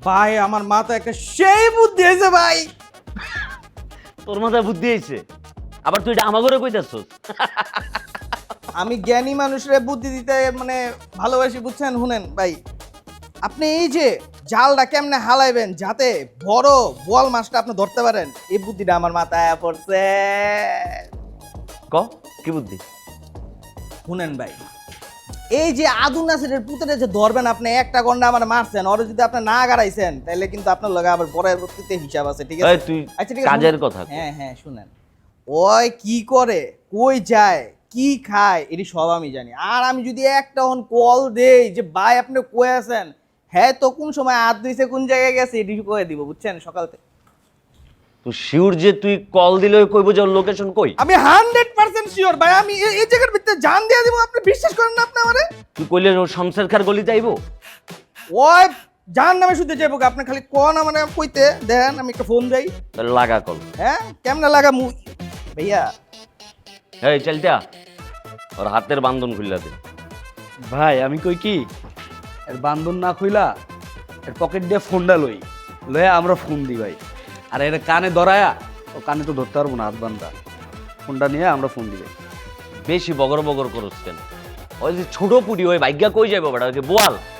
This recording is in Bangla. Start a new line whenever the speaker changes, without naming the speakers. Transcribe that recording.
ভাই আমার মাথায় একটা সেই বুদ্ধি হয়েছে ভাই।
তোর মাথায় বুদ্ধি হয়েছে, আবার তুই এটা আমার ঘরে কইতাছস?
আমি জ্ঞানী মানুষের বুদ্ধি দিতে মানে ভালোবাসি, বুঝছেন? শুনেন ভাই, আপনি এই যে জালটা কেমনে হালাইবেন যাতে বড় বল মাছটা আপনি ধরতে পারেন, এই বুদ্ধিটা আমার মাথায় পড়ছে।
ক কি বুদ্ধি?
শুনেন ভাই, এই যে আদু নাসিরের পুতরে যে ধরবেন আপনি, একটা গন্ডা আমার মারছেন, ওরে যদি আপনি না গাড়াইছেন তাহলে কিন্তু আপনার লগে আবার পরবর্তীতে হিসাব আছে, ঠিক আছে?
এই তুই
আচ্ছা ঠিক আছে,
কাজের
শুনেন।
কথা কর।
হ্যাঁ হ্যাঁ শুনেন, ওই কি করে, কই যায়, কি খায়, এটি সব আমি জানি। আর আমি যদি একটা কল দেই যে ভাই আপনি কই আছেন, হ্যাঁ তো কোন সময় হাত ধুইছে, কোন জায়গায় গেছে, এটি কয়ে দিব, বুঝছেন? সকাল থেকে
তুই শিওর যে তুই কল দিলে কইবো যে লোকেশন কই?
আমি 100% শিওর ভাই, আমি এই জায়গার ভিতরে জান দিয়ে দিব, আপনি বিশ্বাস করেন না? আপনি আমারে
তুই কইলে ও শমশের খার গলিতে আইবো?
ওই জান নামে শুনতে যাইব, আপনি খালি কোন মানে কইতে দেন, আমি একটা ফোন দেই।
তাহলে লাগা কল।
হ্যাঁ কেমনে লাগা ভাইয়া?
এই চলটা ওর হাতের বান্ধন খুললা দে।
ভাই আমি কই কি, এর বান্ধন না খুইলা এর পকেট দিয়ে ফোনটা লইয়া আমরা ফোন দিই ভাই। আর এর কানে ধরায়া, ও কানে তো ধরতে পারবো না, হাত বান্ধা, ফোনটা নিয়ে আমরা ফোন দিই ভাই।
বেশি বগর বগর করছ কেন? ওই যে ছোট পুরি ওই ভাগ্যা কই যাইবো বেটা, ওই যে বোয়াল